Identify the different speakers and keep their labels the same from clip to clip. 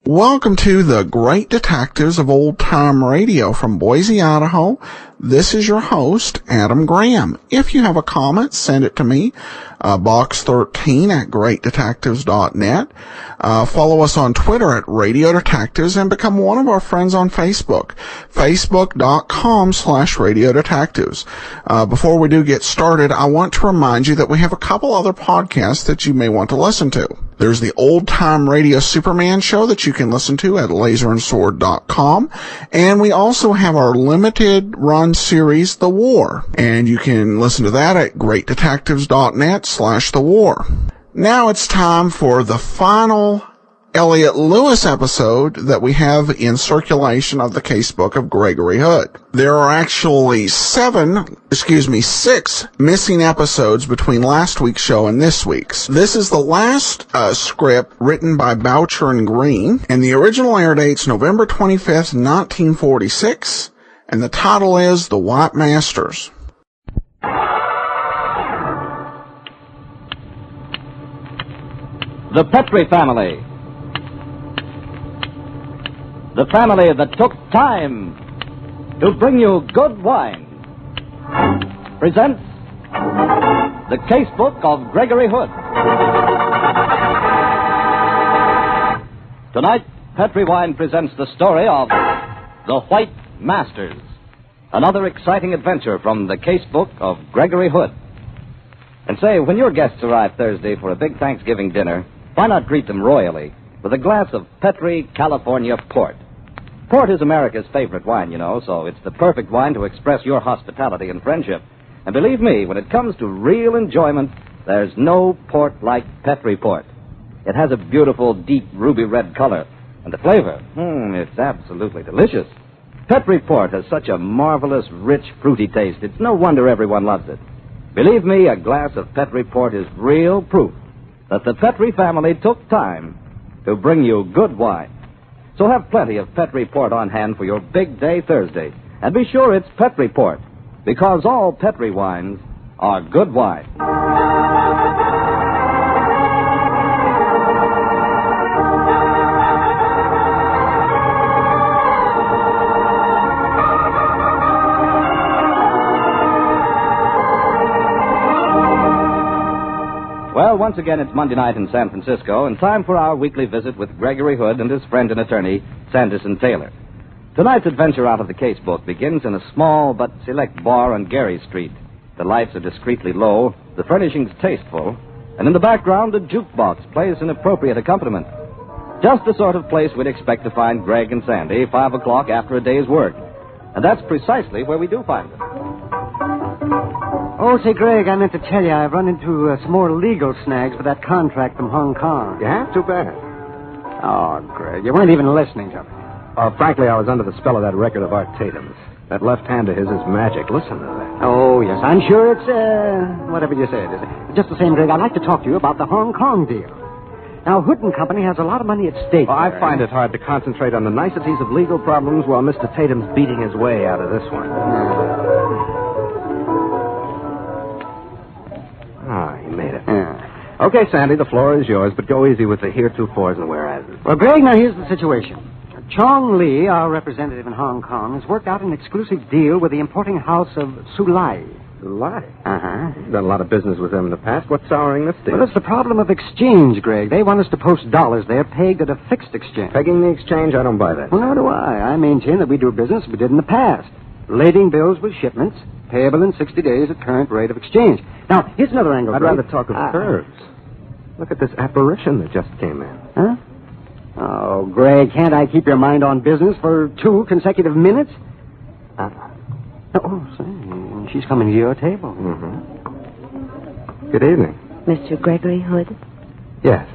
Speaker 1: Welcome to the Great Detectives of Old Time Radio from Boise, Idaho. This is your host, Adam Graham. If you have a comment, send it to me, box 13 at greatdetectives.net. Follow us on Twitter at Radio Detectives and become one of our friends on Facebook, facebook.com/Radio Detectives. Before we do get started, I want to remind you that we have a couple other podcasts that you may want to listen to. There's the Old Time Radio Superman show that you can listen to at laserandsword.com. And we also have our limited run series, The War. And you can listen to that at greatdetectives.net/The War. Now it's time for the final Elliot Lewis episode that we have in circulation of the Casebook of Gregory Hood. There are actually six missing episodes between last week's show and this week's. This is the last script written by Boucher and Green, and the original air date's November 25th, 1946, and the title is The White Masters.
Speaker 2: The Petrie family. The family that took time to bring you good wine presents the Casebook of Gregory Hood. Tonight, Petrie Wine presents the story of The White Masters, another exciting adventure from the Casebook of Gregory Hood. And say, when your guests arrive Thursday for a big Thanksgiving dinner, why not greet them royally with a glass of Petrie California Port? Port is America's favorite wine, you know, so it's the perfect wine to express your hospitality and friendship. And believe me, when it comes to real enjoyment, there's no port like Petrie Port. It has a beautiful, deep, ruby red color, and the flavor, it's absolutely delicious. Petrie Port has such a marvelous, rich, fruity taste. It's no wonder everyone loves it. Believe me, a glass of Petrie Port is real proof that the Petrie family took time to bring you good wine. So have plenty of Petrie Port on hand for your big day Thursday. And be sure it's Petrie Port, because all Petrie wines are good wine. Well, once again, it's Monday night in San Francisco, and time for our weekly visit with Gregory Hood and his friend and attorney, Sanderson Taylor. Tonight's adventure out of the casebook begins in a small but select bar on Gary Street. The lights are discreetly low, the furnishings tasteful, and in the background, a jukebox plays an appropriate accompaniment. Just the sort of place we'd expect to find Greg and Sandy 5 o'clock after a day's work. And that's precisely where we do find them.
Speaker 3: Oh, say, Greg, I meant to tell you, I've run into some more legal snags for that contract from Hong Kong.
Speaker 4: Yeah? Too bad.
Speaker 3: Oh, Greg, you weren't even listening to me.
Speaker 4: Frankly, I was under the spell of that record of Art Tatum's. That left hand of his is magic. Listen to that.
Speaker 3: Oh, yes, I'm sure it's, whatever you said. Just the same, Greg, I'd like to talk to you about the Hong Kong deal. Now, Hood and Company has a lot of money at stake.
Speaker 4: I find it hard to concentrate on the niceties of legal problems while Mr. Tatum's beating his way out of this one. He made it.
Speaker 3: Yeah.
Speaker 4: Okay, Sandy, the floor is yours, but go easy with the heretofores and whereases.
Speaker 3: Well, Greg, now here's the situation. Chong Lee, our representative in Hong Kong, has worked out an exclusive deal with the importing house of Sulai.
Speaker 4: Sulai?
Speaker 3: Uh-huh.
Speaker 4: You've done a lot of business with them in the past. What's souring this deal?
Speaker 3: Well, it's the problem of exchange, Greg. They want us to post dollars there pegged at a fixed exchange.
Speaker 4: Pegging the exchange? I don't buy that.
Speaker 3: Well, nor do I. I maintain that we do business we did in the past. Lading bills with shipments, payable in 60 days at current rate of exchange. Now, here's another angle,
Speaker 4: I'd
Speaker 3: Greg.
Speaker 4: rather talk of curves. Look at this apparition that just came in.
Speaker 3: Huh? Oh, Greg, can't I keep your mind on business for 2 consecutive minutes? Oh, say, she's coming to your table.
Speaker 4: Mm-hmm. Good evening.
Speaker 5: Mr. Gregory Hood?
Speaker 4: Yes.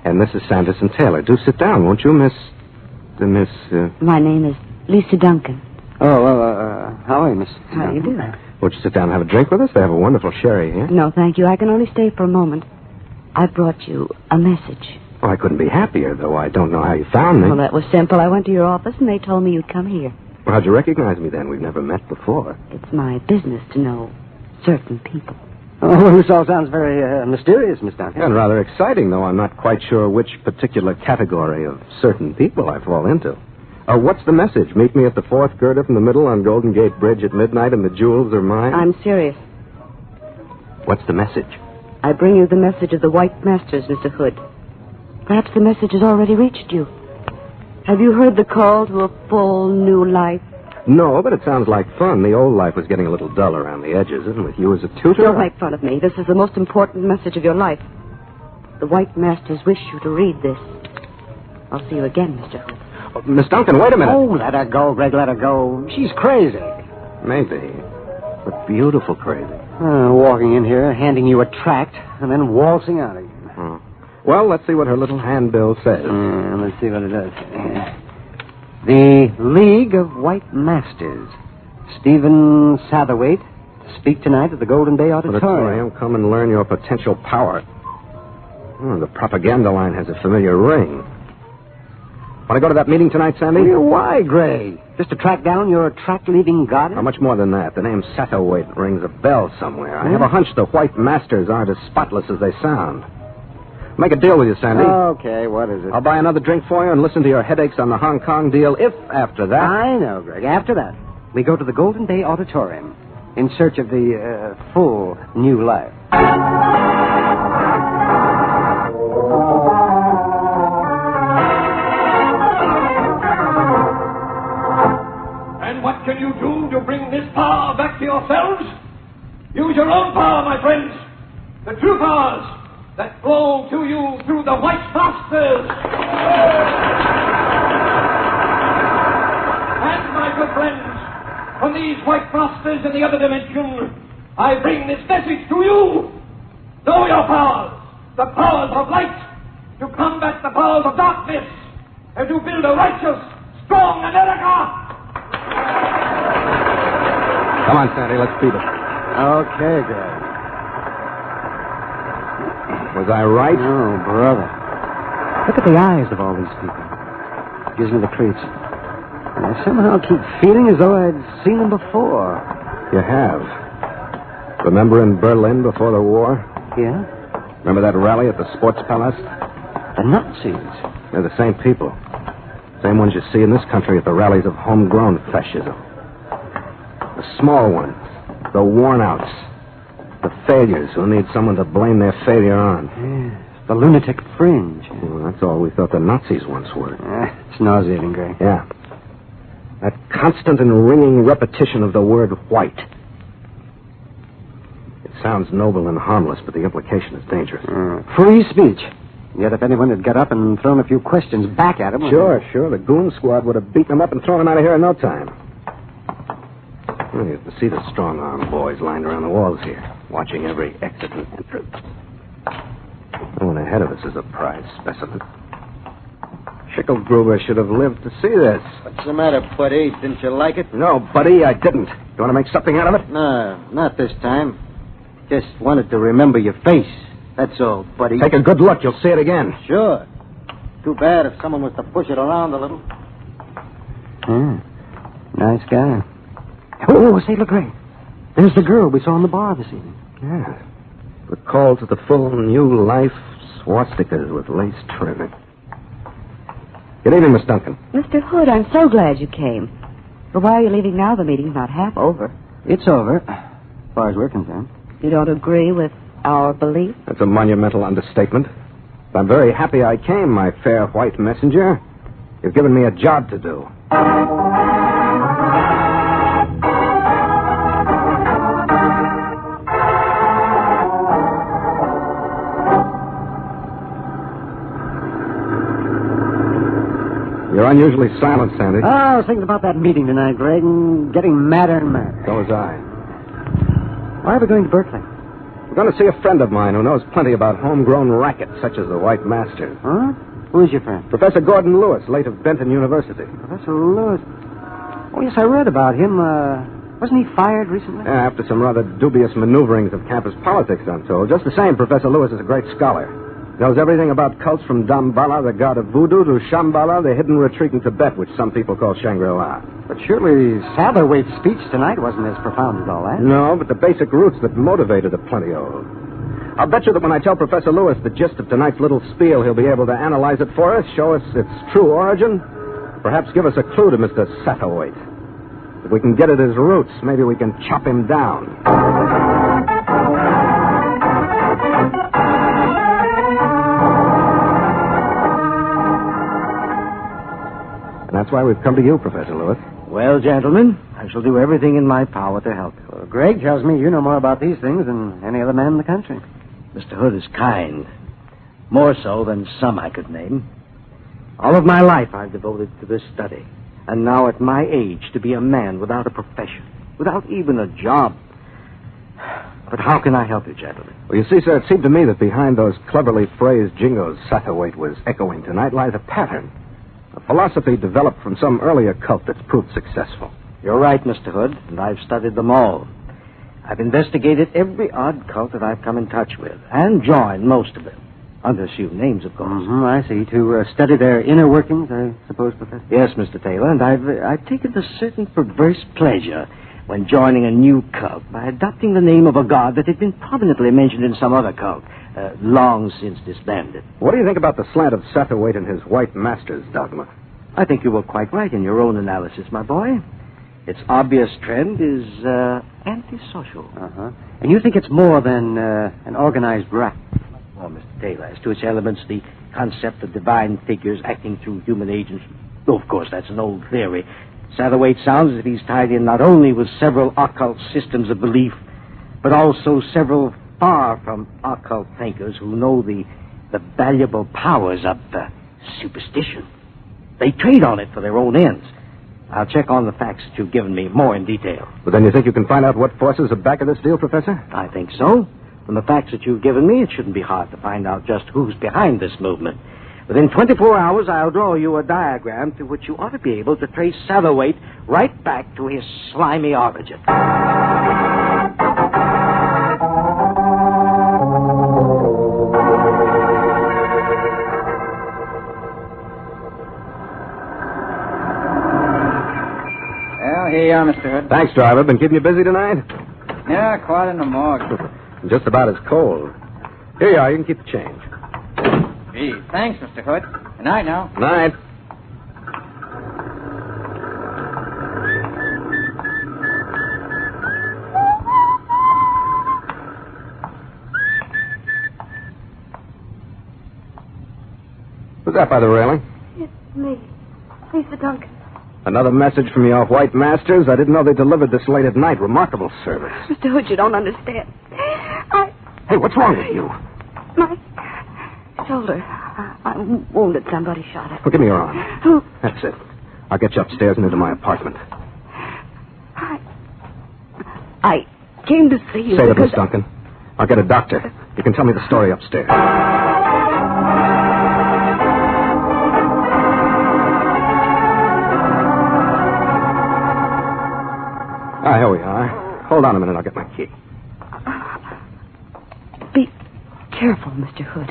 Speaker 4: And Mrs. Sanderson Taylor. Do sit down, won't you, Miss... Miss...
Speaker 5: My name is Lisa Duncan.
Speaker 3: Oh, how are you, Miss?
Speaker 5: How do you do?
Speaker 4: Won't you sit down and have a drink with us? They have a wonderful sherry here.
Speaker 5: No, thank you. I can only stay for a moment. I brought you a message.
Speaker 4: Oh, I couldn't be happier, though I don't know how you found me.
Speaker 5: Well, that was simple. I went to your office, and they told me you'd come here.
Speaker 4: Well, how'd you recognize me, then? We've never met before.
Speaker 5: It's my business to know certain people.
Speaker 3: Oh, this all sounds very mysterious, Miss Duncan.
Speaker 4: And rather exciting, though I'm not quite sure which particular category of certain people I fall into. What's the message? Meet me at the fourth girder from the middle on Golden Gate Bridge at midnight, and the jewels are mine?
Speaker 5: I'm serious.
Speaker 4: What's the message?
Speaker 5: I bring you the message of the White Masters, Mr. Hood. Perhaps the message has already reached you. Have you heard the call to a full new life?
Speaker 4: No, but it sounds like fun. The old life was getting a little dull around the edges, and with you as a tutor...
Speaker 5: Don't make fun of me. This is the most important message of your life. The White Masters wish you to read this. I'll see you again, Mr. Hood.
Speaker 4: Oh, Miss Duncan, wait a minute.
Speaker 3: Oh, let her go, Greg, let her go. She's crazy.
Speaker 4: Maybe, but beautiful crazy.
Speaker 3: Walking in here, handing you a tract, and then waltzing out again.
Speaker 4: Oh. Well, let's see what her little handbill says.
Speaker 3: Let's see what it does. The League of White Masters. Stephen Satterwhite to speak tonight at the Golden Bay Auditorium.
Speaker 4: Come and learn your potential power. The propaganda line has a familiar ring. Want to go to that meeting tonight, Sandy?
Speaker 3: Why, Gray? Just to track down your tract-leaving goddess?
Speaker 4: How much more than that? The name Satterwhite rings a bell somewhere. I have a hunch the White Masters aren't as spotless as they sound. Make a deal with you, Sandy.
Speaker 3: Okay, what is it?
Speaker 4: I'll buy another drink for you and listen to your headaches on the Hong Kong deal if, after that...
Speaker 3: I know, Greg. After that, we go to the Golden Bay Auditorium in search of the full new life.
Speaker 6: And what can you do to bring this power back to yourselves? Use your own power, my friends. The true powers that flow to you through the White Masters. And, my good friends, from these White Masters in the other dimension, I bring this message to you. Know your powers, the powers of light, to combat the powers of darkness, and to build a righteous, strong America.
Speaker 4: Come on, Sandy, let's beat it.
Speaker 3: Okay, Greg.
Speaker 4: Was I right?
Speaker 3: Oh, brother. Look at the eyes of all these people. Gives me the creeps. And I somehow keep feeling as though I'd seen them before.
Speaker 4: You have. Remember in Berlin before the war?
Speaker 3: Yeah?
Speaker 4: Remember that rally at the Sports Palace?
Speaker 3: The Nazis.
Speaker 4: They're the same people. Same ones you see in this country at the rallies of homegrown fascism. The small ones. The worn-outs. The failures who need someone to blame their failure on.
Speaker 3: Yes, the lunatic fringe.
Speaker 4: Well, that's all we thought the Nazis once were.
Speaker 3: It's nauseating, Greg.
Speaker 4: Yeah. That constant and ringing repetition of the word white. It sounds noble and harmless, but the implication is dangerous.
Speaker 3: Free speech. Yet if anyone had got up and thrown a few questions back at him...
Speaker 4: Sure. The goon squad would have beaten them up and thrown them out of here in no time. Well, you have to see the strong-arm boys lined around the walls here, watching every exit and entrance. The one ahead of us is a prize specimen. Schicklgruber should have lived to see this.
Speaker 7: What's the matter, buddy? Didn't you like it?
Speaker 4: No, buddy, I didn't. You want to make something out of it?
Speaker 7: No, not this time. Just wanted to remember your face. That's all, buddy.
Speaker 4: Take a good look. You'll see it again.
Speaker 7: Sure. Too bad if someone was to push it around a little.
Speaker 3: Nice guy. Oh, say, look, Ray. There's the girl we saw in the bar this evening.
Speaker 4: Yeah. The call to the full new life, swastikas with lace trimming. Good evening, Miss Duncan.
Speaker 5: Mr. Hood, I'm so glad you came. But why are you leaving now? The meeting's not half over.
Speaker 3: It's over, as far as we're concerned.
Speaker 5: You don't agree with our belief?
Speaker 4: That's a monumental understatement. I'm very happy I came, my fair white messenger. You've given me a job to do. You're unusually silent, Sandy.
Speaker 3: I was thinking about that meeting tonight, Greg, and getting madder and madder.
Speaker 4: So was I.
Speaker 3: Why are we going to Berkeley?
Speaker 4: We're going to see a friend of mine who knows plenty about homegrown rackets such as the White Masters.
Speaker 3: Huh? Who is your friend?
Speaker 4: Professor Gordon Lewis, late of Benton University.
Speaker 3: Professor Lewis. Oh, yes, I read about him. Wasn't he fired recently?
Speaker 4: Yeah, after some rather dubious maneuverings of campus politics, I'm told. Just the same, Professor Lewis is a great scholar. Knows everything about cults from Damballa, the god of voodoo, to Shambhala, the hidden retreat in Tibet, which some people call Shangri-La.
Speaker 3: But surely Satterthwaite's speech tonight wasn't as profound as all that.
Speaker 4: No, but the basic roots that motivated are plenty old. I'll bet you that when I tell Professor Lewis the gist of tonight's little spiel, he'll be able to analyze it for us, show us its true origin, perhaps give us a clue to Mr. Satterthwaite. If we can get at his roots, maybe we can chop him down. And that's why we've come to you, Professor Lewis.
Speaker 3: Well, gentlemen, I shall do everything in my power to help you. Well, Greg tells me you know more about these things than any other man in the country.
Speaker 7: Mr. Hood is kind. More so than some I could name.
Speaker 3: All of my life I've devoted to this study. And now at my age, to be a man without a profession, without even a job. But how can I help you, gentlemen?
Speaker 4: Well, you see, sir, it seemed to me that behind those cleverly phrased jingles Satterthwaite was echoing tonight lies a pattern. A philosophy developed from some earlier cult that's proved successful.
Speaker 3: You're right, Mr. Hood, and I've studied them all. I've investigated every odd cult that I've come in touch with, and joined most of them. Under assumed names, of course.
Speaker 5: Mm-hmm, I see. To study their inner workings, I suppose, Professor?
Speaker 3: Yes, Mr. Taylor, and I've taken a certain perverse pleasure when joining a new cult by adopting the name of a god that had been prominently mentioned in some other cult, long since disbanded.
Speaker 4: What do you think about the slant of Satterthwaite and his white masters dogma?
Speaker 3: I think you were quite right in your own analysis, my boy. Its obvious trend is antisocial.
Speaker 5: Uh-huh. And you think it's more than an organized rap?
Speaker 3: Well, Mr. Taylor, as to its elements, the concept of divine figures acting through human agents, of course, that's an old theory. Satterthwaite sounds as if he's tied in not only with several occult systems of belief, but also several far from occult thinkers who know the valuable powers of superstition. They trade on it for their own ends. I'll check on the facts that you've given me more in detail.
Speaker 4: But then you think you can find out what forces are back of this deal, Professor?
Speaker 3: I think so. From the facts that you've given me, it shouldn't be hard to find out just who's behind this movement. Within 24 hours, I'll draw you a diagram through which you ought to be able to trace Satterthwaite right back to his slimy origin.
Speaker 8: Well, here you are, Mr. Hood.
Speaker 4: Thanks, driver. Been keeping you busy tonight?
Speaker 8: Yeah, quite in the morgue.
Speaker 4: Just about as cold. Here you are. You can keep the change.
Speaker 8: Gee, thanks, Mr. Hood. Good night now.
Speaker 4: Night. Who's that by the railing?
Speaker 5: It's me, Lisa Duncan.
Speaker 4: Another message from your white masters? I didn't know they delivered this late at night. Remarkable service.
Speaker 5: Mr. Hood, you don't understand.
Speaker 4: Hey, what's wrong with you?
Speaker 5: My shoulder. I'm wounded. Somebody shot it.
Speaker 4: Well, give me your arm.
Speaker 5: Who?
Speaker 4: That's it. I'll get you upstairs and into my apartment.
Speaker 5: I came to see you
Speaker 4: Save it,
Speaker 5: because...
Speaker 4: Miss Duncan. I'll get a doctor. You can tell me the story upstairs. Here we are. Hold on a minute. I'll get my key.
Speaker 5: Be careful, Mr. Hood.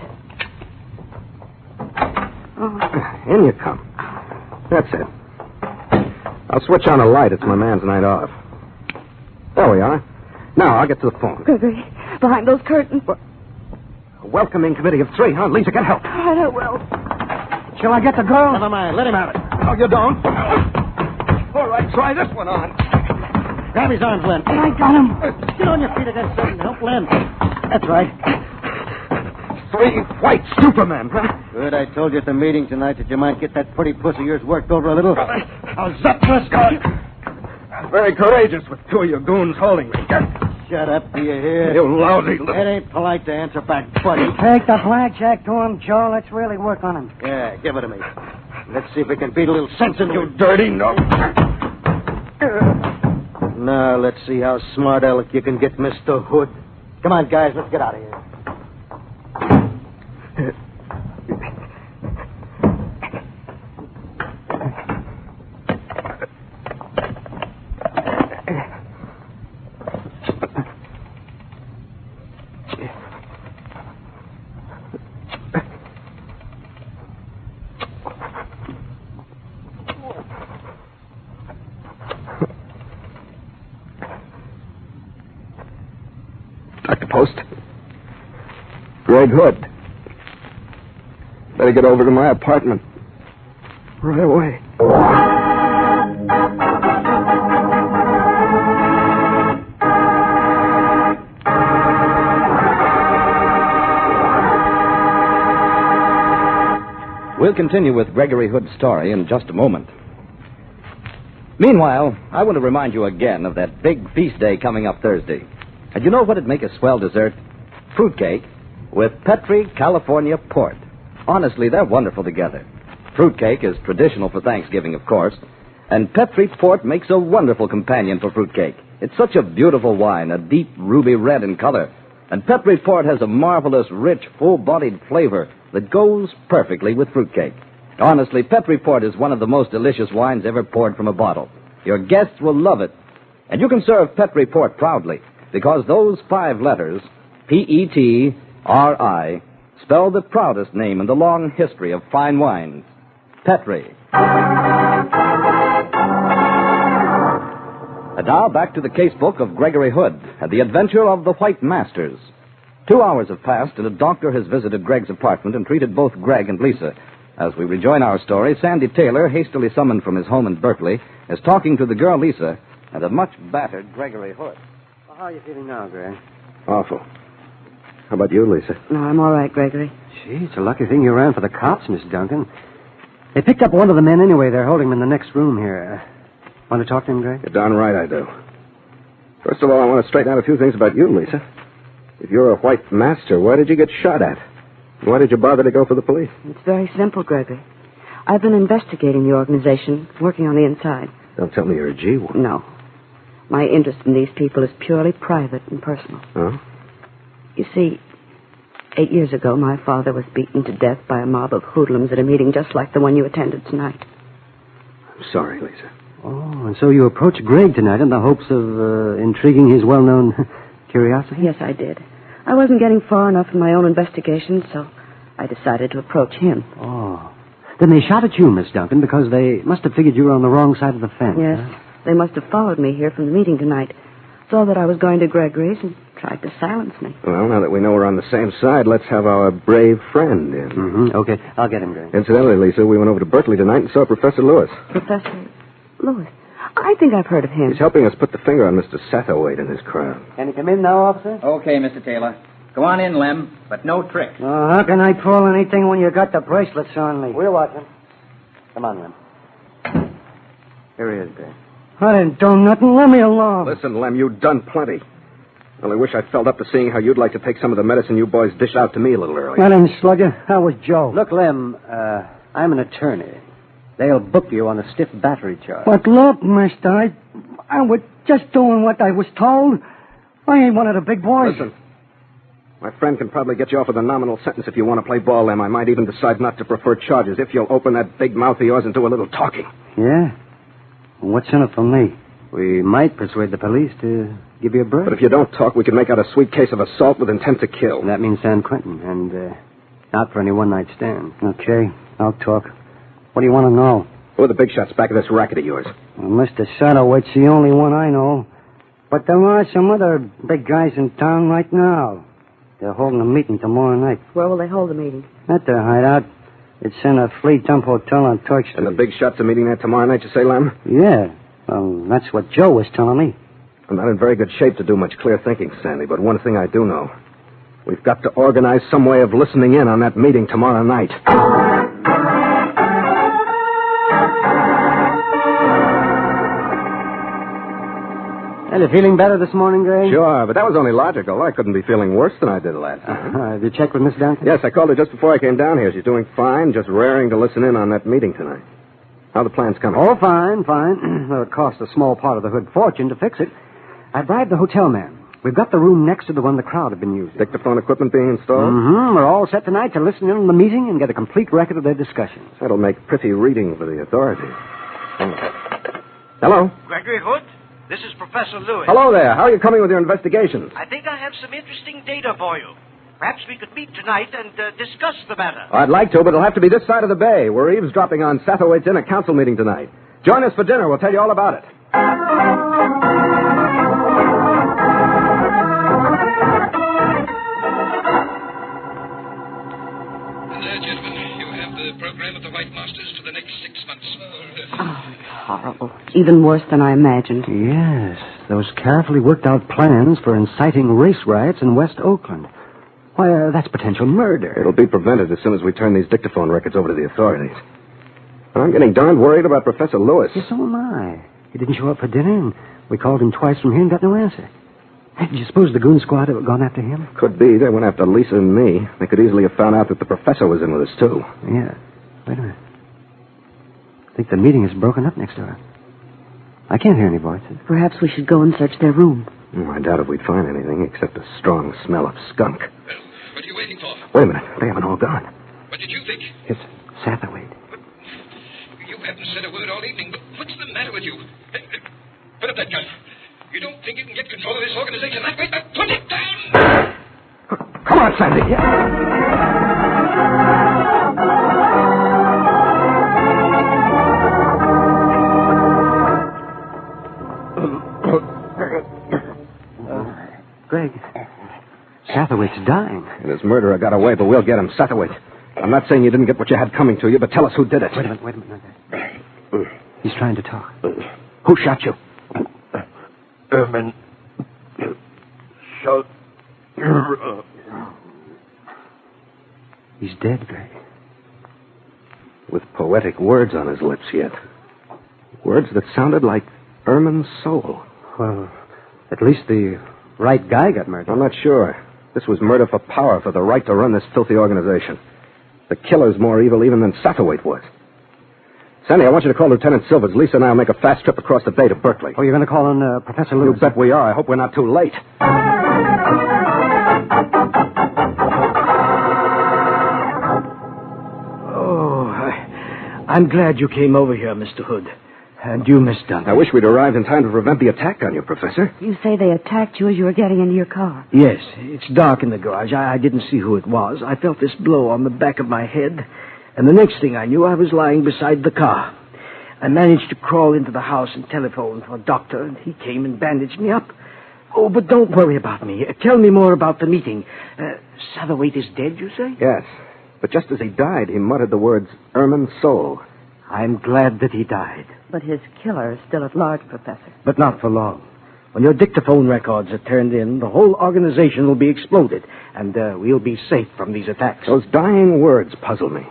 Speaker 4: In you come. That's it. I'll switch on a light. It's my man's night off. There we are. Now, I'll get to the phone.
Speaker 5: Gregory, behind those curtains.
Speaker 4: A welcoming committee of 3, huh? Lisa, get help.
Speaker 5: All right, I will.
Speaker 3: Shall I get the girl?
Speaker 7: Never mind. Let him have it.
Speaker 4: No, you don't. All right, try this one on.
Speaker 7: Grab his arms, Len.
Speaker 5: I got him.
Speaker 7: Get on your feet again, sir, and help Len. That's right.
Speaker 4: 3 white supermen, huh?
Speaker 7: Good. I told you at the meeting tonight that you might get that pretty pussy of yours worked over a little.
Speaker 4: How's that, Prescott? Very courageous with 2 of your goons holding me.
Speaker 7: Shut up, do you hear?
Speaker 4: You lousy little...
Speaker 7: It ain't polite to answer back, buddy.
Speaker 3: Take the blackjack to him, Joe. Let's really work on him.
Speaker 7: Yeah, give it to me. Let's see if we can beat a little sense into it.
Speaker 4: Dirty no.
Speaker 7: Now, let's see how smart aleck you can get Mr. Hood. Come on, guys, let's get out of here.
Speaker 4: got the post. Greg Hood. Better get over to my apartment. Right away.
Speaker 2: We'll continue with Gregory Hood's story in just a moment. Meanwhile, I want to remind you again of that big feast day coming up Thursday. And you know what would make a swell dessert? Fruitcake with Petri California Port. Honestly, they're wonderful together. Fruitcake is traditional for Thanksgiving, of course, and Petri Port makes a wonderful companion for fruitcake. It's such a beautiful wine, a deep ruby red in color. And Petri Port has a marvelous, rich, full-bodied flavor that goes perfectly with fruitcake. Honestly, Petri Port is one of the most delicious wines ever poured from a bottle. Your guests will love it. And you can serve Petri Port proudly, because those 5 letters, P-E-T-R-I, spell the proudest name in the long history of fine wines, Petri. And now back to the Casebook of Gregory Hood and the adventure of the White Masters. 2 hours have passed, and a doctor has visited Greg's apartment and treated both Greg and Lisa. As we rejoin our story, Sandy Taylor, hastily summoned from his home in Berkeley, is talking to the girl Lisa and a much battered Gregory Hood.
Speaker 3: Well, how are you feeling now, Greg?
Speaker 4: Awful. How about you, Lisa?
Speaker 5: No, I'm all right, Gregory.
Speaker 3: Gee, it's a lucky thing you ran for the cops, Miss Duncan. They picked up one of the men anyway. They're holding him in the next room here. Want to talk to him, Greg?
Speaker 4: You're darn right I do. First of all, I want to straighten out a few things about you, Lisa. If you're a white master, why did you get shot at? Why did you bother to go for the police?
Speaker 5: It's very simple, Gregory. I've been investigating the organization, working on the inside.
Speaker 4: Don't tell me you're a G1.
Speaker 5: No. My interest in these people is purely private and personal.
Speaker 4: Huh?
Speaker 5: You see, 8 years ago, my father was beaten to death by a mob of hoodlums at a meeting just like the one you attended tonight.
Speaker 4: I'm sorry, Lisa.
Speaker 3: Oh, and so you approached Greg tonight in the hopes of intriguing his well-known curiosity?
Speaker 5: Yes, I did. I wasn't getting far enough in my own investigation, so I decided to approach him.
Speaker 3: Oh. Then they shot at you, Miss Duncan, because they must have figured you were on the wrong side of the fence.
Speaker 5: Yes.
Speaker 3: Huh?
Speaker 5: They must have followed me here from the meeting tonight, saw that I was going to Gregory's, and tried to silence me.
Speaker 4: Well, now that we know we're on the same side, let's have our brave friend in.
Speaker 3: Mm-hmm. Okay, I'll get him, Greg.
Speaker 4: Incidentally, Lisa, we went over to Berkeley tonight and saw Professor Lewis.
Speaker 5: Professor Lewis? I think I've heard of him.
Speaker 4: He's helping us put the finger on Mr. Satterthwaite and his crowd.
Speaker 3: Can he come in now, officer?
Speaker 8: Okay, Mr. Taylor. Go on in, Lem, but no tricks.
Speaker 3: How can I pull anything when you got the bracelets on me? We're watching. Come on, Lem. Here he is, Greg. I didn't do nothing. Let me alone.
Speaker 4: Listen, Lem, you've done plenty. Only wish I'd felt up to seeing how you'd like to take some of the medicine you boys dish out to me a little earlier.
Speaker 3: I didn't slug you. That was Joe. Look, Lem, I'm an attorney. They'll book you on a stiff battery charge.
Speaker 9: But look, mister, I was just doing what I was told. I ain't one of the big boys.
Speaker 4: Listen, my friend can probably get you off with a nominal sentence if you want to play ball, Lem. I might even decide not to prefer charges if you'll open that big mouth of yours and do a little talking.
Speaker 3: Yeah? Well, what's in it for me? We might persuade the police to give you a break.
Speaker 4: But if you don't talk, we can make out a sweet case of assault with intent to kill.
Speaker 3: That means San Quentin, and not for any one-night stand. Okay, I'll talk. What do you want to know?
Speaker 4: Who are the big shots back of this racket of yours?
Speaker 3: Well, Mr. Satterthwaite's the only one I know. But there are some other big guys in town right now. They're holding a meeting tomorrow night.
Speaker 5: Where will they hold the meeting?
Speaker 3: At their hideout. It's in a flea dump hotel on Torch Street.
Speaker 4: And the big shots are meeting there tomorrow night, you say, Lem?
Speaker 3: Yeah. Well, that's what Joe was telling me.
Speaker 4: I'm not in very good shape to do much clear thinking, Sandy, but one thing I do know. We've got to organize some way of listening in on that meeting tomorrow night.
Speaker 3: Are you feeling better this morning, Greg?
Speaker 4: Sure, but that was only logical. I couldn't be feeling worse than I did last night.
Speaker 3: Have you checked with Miss Duncan?
Speaker 4: Yes, I called her just before I came down here. She's doing fine, just raring to listen in on that meeting tonight. How are the plans coming?
Speaker 3: Oh, fine. Well, it cost a small part of the Hood fortune to fix it. I bribed the hotel man. We've got the room next to the one the crowd have been using.
Speaker 4: Dictaphone equipment being installed?
Speaker 3: Mm-hmm. We're all set tonight to listen in on the meeting and get a complete record of their discussions.
Speaker 4: That'll make pretty reading for the authorities. Hello?
Speaker 10: Gregory Hood, this is Professor Lewis.
Speaker 4: Hello there. How are you coming with your investigations?
Speaker 10: I think I have some interesting data for you. Perhaps we could meet tonight and discuss the matter.
Speaker 4: I'd like to, but it'll have to be this side of the bay. We're eavesdropping on Satterthwaite's Inner Council meeting tonight. Join us for dinner. We'll tell you all about it.
Speaker 5: horrible. Even worse than I imagined.
Speaker 4: Yes, those carefully worked out plans for inciting race riots in West Oakland. Why, that's potential murder.
Speaker 11: It'll be prevented as soon as we turn these dictaphone records over to the authorities. I'm getting darned worried about Professor Lewis.
Speaker 4: Yes, so am I. He didn't show up for dinner, and we called him twice from here and got no answer. Do you suppose the goon squad have gone after him?
Speaker 11: Could be. They went after Lisa and me. They could easily have found out that the professor was in with us, too.
Speaker 4: Yeah. Wait a minute. I think the meeting is broken up next door. I can't hear any voices.
Speaker 5: Perhaps we should go and search their room.
Speaker 11: I doubt if we'd find anything except a strong smell of skunk.
Speaker 12: What are you waiting for?
Speaker 11: Wait a minute. They haven't all gone.
Speaker 12: What did you think?
Speaker 11: It's Satterwade.
Speaker 12: You haven't said a word all evening, but what's the matter with you? Put up that gun. You don't think you can get control of this organization that way? Put it down!
Speaker 11: Come on, Sandy.
Speaker 4: Greg, Satterwaite's dying.
Speaker 11: And his murderer got away, but we'll get him. Satterwait. I'm not saying you didn't get what you had coming to you, but tell us who did it.
Speaker 4: Wait a minute. He's trying to talk.
Speaker 11: Who shot you?
Speaker 6: Erman. Shot.
Speaker 4: He's dead, Greg.
Speaker 11: With poetic words on his lips yet. Words that sounded like Erman's soul.
Speaker 4: Well, at least the right guy got murdered.
Speaker 11: I'm not sure. This was murder for power, for the right to run this filthy organization. The killer's more evil even than Satterwait was. Sandy, I want you to call Lieutenant Silvers. Lisa and I will make a fast trip across the bay to Berkeley.
Speaker 4: Oh, you're going to call on Professor Lewis?
Speaker 11: You bet we are. I hope we're not too late.
Speaker 3: Oh, I'm glad you came over here, Mr. Hood. And you, Miss Duncan.
Speaker 11: I wish we'd arrived in time to prevent the attack on you, Professor.
Speaker 5: You say they attacked you as you were getting into your car.
Speaker 3: Yes, it's dark in the garage. I didn't see who it was. I felt this blow on the back of my head, and the next thing I knew, I was lying beside the car. I managed to crawl into the house and telephone for a doctor, and he came and bandaged me up. Oh, but don't worry about me. Tell me more about the meeting. Satterwait is dead, you say?
Speaker 11: Yes, but just as he died, he muttered the words, Erman's soul.
Speaker 3: I'm glad that he died.
Speaker 5: But his killer is still at large, Professor.
Speaker 3: But not for long. When your dictaphone records are turned in, the whole organization will be exploded, and we'll be safe from these attacks.
Speaker 11: Those dying words puzzle me.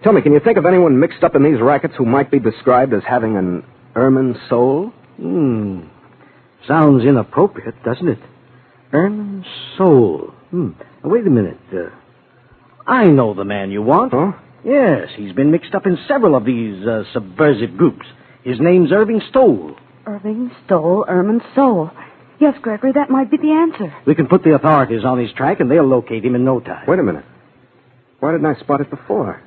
Speaker 11: Tell me, can you think of anyone mixed up in these rackets who might be described as having an Erman soul?
Speaker 3: Sounds inappropriate, doesn't it? Erman soul. Now, wait a minute. I know the man you want.
Speaker 11: Huh?
Speaker 3: Yes, he's been mixed up in several of these subversive groups. His name's Irving Stoll.
Speaker 5: Irving Stoll, Erman's soul. Yes, Gregory, that might be the answer.
Speaker 3: We can put the authorities on his track, and they'll locate him in no time.
Speaker 11: Wait a minute. Why didn't I spot it before?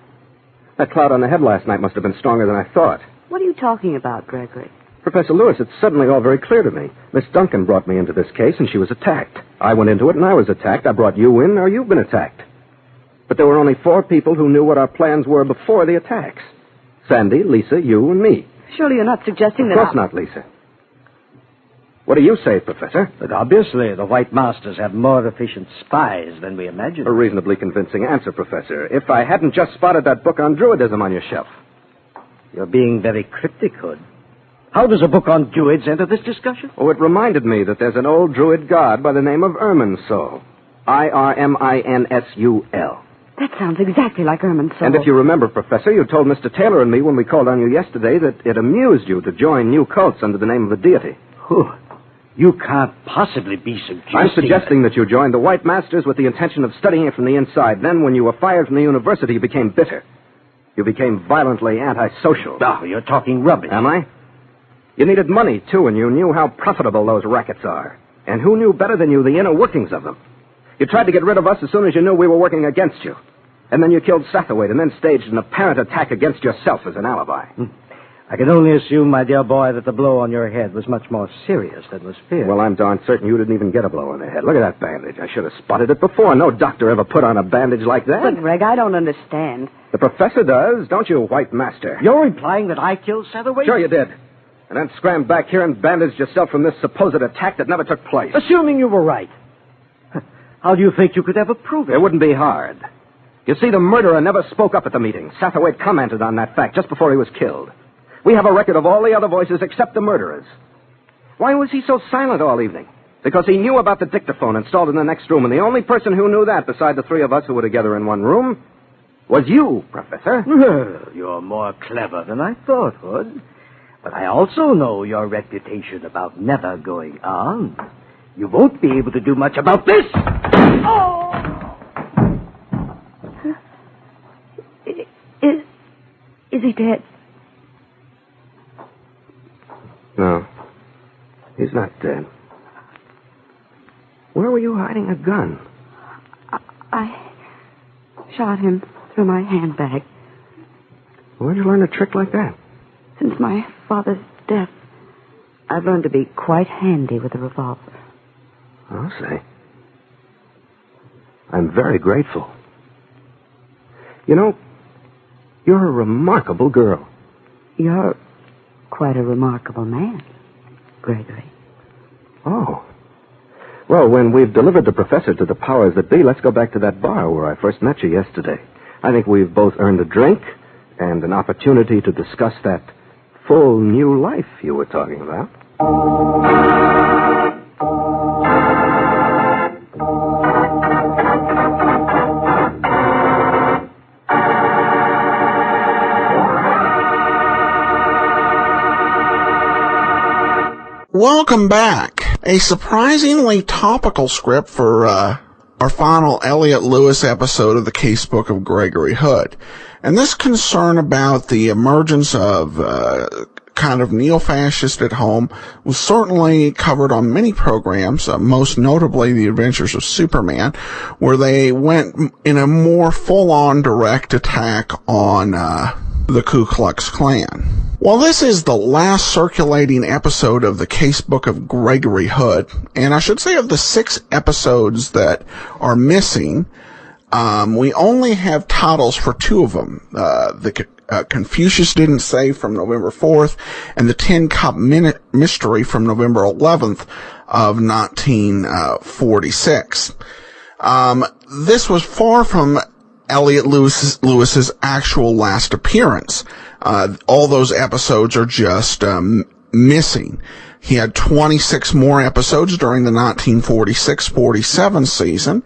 Speaker 11: That cloud on the head last night must have been stronger than I thought.
Speaker 5: What are you talking about, Gregory?
Speaker 11: Professor Lewis, it's suddenly all very clear to me. Miss Duncan brought me into this case, and she was attacked. I went into it, and I was attacked. I brought you in, or you've been attacked. But there were only 4 people who knew what our plans were before the attacks. Sandy, Lisa, you, and me.
Speaker 5: Surely you're not suggesting
Speaker 11: that... Of course not, Lisa. What do you say, Professor?
Speaker 3: But obviously, the White Masters have more efficient spies than we imagined.
Speaker 11: A reasonably convincing answer, Professor. If I hadn't just spotted that book on Druidism on your shelf.
Speaker 3: You're being very cryptic, Hood. How does a book on Druids enter this discussion?
Speaker 11: Oh, it reminded me that there's an old Druid god by the name of Irminsul. Irminsul.
Speaker 5: That sounds exactly like Erman's soul.
Speaker 11: And if you remember, Professor, you told Mr. Taylor and me when we called on you yesterday that it amused you to join new cults under the name of a deity.
Speaker 3: You can't possibly be suggesting...
Speaker 11: I'm suggesting that you joined the White Masters with the intention of studying it from the inside. Then, when you were fired from the university, you became bitter. You became violently antisocial.
Speaker 3: Oh, you're talking rubbish.
Speaker 11: Am I? You needed money, too, and you knew how profitable those rackets are. And who knew better than you the inner workings of them? You tried to get rid of us as soon as you knew we were working against you. And then you killed Satterwait and then staged an apparent attack against yourself as an alibi.
Speaker 3: I can only assume, my dear boy, that the blow on your head was much more serious than was feared.
Speaker 11: Well, I'm darn certain you didn't even get a blow on the head. Look at that bandage. I should have spotted it before. No doctor ever put on a bandage like that.
Speaker 5: But, Greg, I don't understand.
Speaker 11: The professor does, don't you, White Master?
Speaker 3: You're implying that I killed Satterwait?
Speaker 11: Sure you did. And then scrammed back here and bandaged yourself from this supposed attack that never took place.
Speaker 3: Assuming you were right. How do you think you could ever prove it?
Speaker 11: It wouldn't be hard. You see, the murderer never spoke up at the meeting. Satterwait commented on that fact just before he was killed. We have a record of all the other voices except the murderer's. Why was he so silent all evening? Because he knew about the dictaphone installed in the next room, and the only person who knew that, beside the three of us who were together in one room, was you, Professor.
Speaker 3: Well, you're more clever than I thought, Hood. But I also know your reputation about never going on. You won't be able to do much about this. Oh!
Speaker 5: Is he dead?
Speaker 11: No. He's not dead. Where were you hiding a gun?
Speaker 5: I shot him through my handbag.
Speaker 11: Where'd you learn a trick like that?
Speaker 5: Since my father's death, I've learned to be quite handy with a revolver.
Speaker 11: I'll say. I'm very grateful. You know, you're a remarkable girl.
Speaker 5: You're quite a remarkable man, Gregory.
Speaker 11: Oh. Well, when we've delivered the professor to the powers that be, let's go back to that bar where I first met you yesterday. I think we've both earned a drink and an opportunity to discuss that full new life you were talking about.
Speaker 1: Welcome back. A surprisingly topical script for our final Elliot Lewis episode of the Casebook of Gregory Hood. And this concern about the emergence of kind of neo-fascist at home was certainly covered on many programs, most notably The Adventures of Superman, where they went in a more full-on direct attack on the Ku Klux Klan. Well, this is the last circulating episode of the Casebook of Gregory Hood, and I should say of the 6 episodes that are missing, we only have titles for 2 of them. The Confucius Didn't Say from November 4th, and the Tin Cup Mystery from November 11th of 1946. This was far from Elliot Lewis's actual last appearance. All those episodes are just missing. He had 26 more episodes during the 1946-47 season,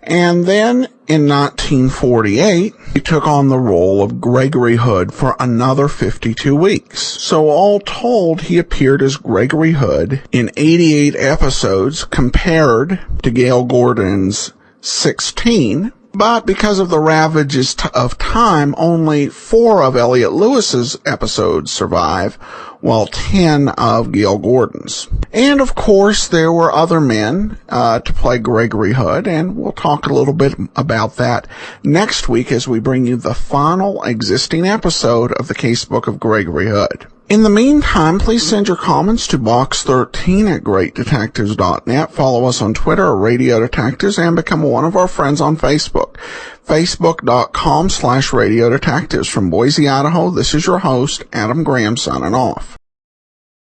Speaker 1: and then in 1948, he took on the role of Gregory Hood for another 52 weeks. So all told, he appeared as Gregory Hood in 88 episodes compared to Gale Gordon's 16. But because of the ravages of time, only 4 of Elliot Lewis's episodes survive, while 10 of Gale Gordon's. And of course, there were other men to play Gregory Hood, and we'll talk a little bit about that next week as we bring you the final existing episode of the Casebook of Gregory Hood. In the meantime, please send your comments to box13@greatdetectives.net. Follow us on Twitter at Radio Detectives and become one of our friends on Facebook. Facebook.com/Radio Detectives. From Boise, Idaho, this is your host, Adam Graham, signing off.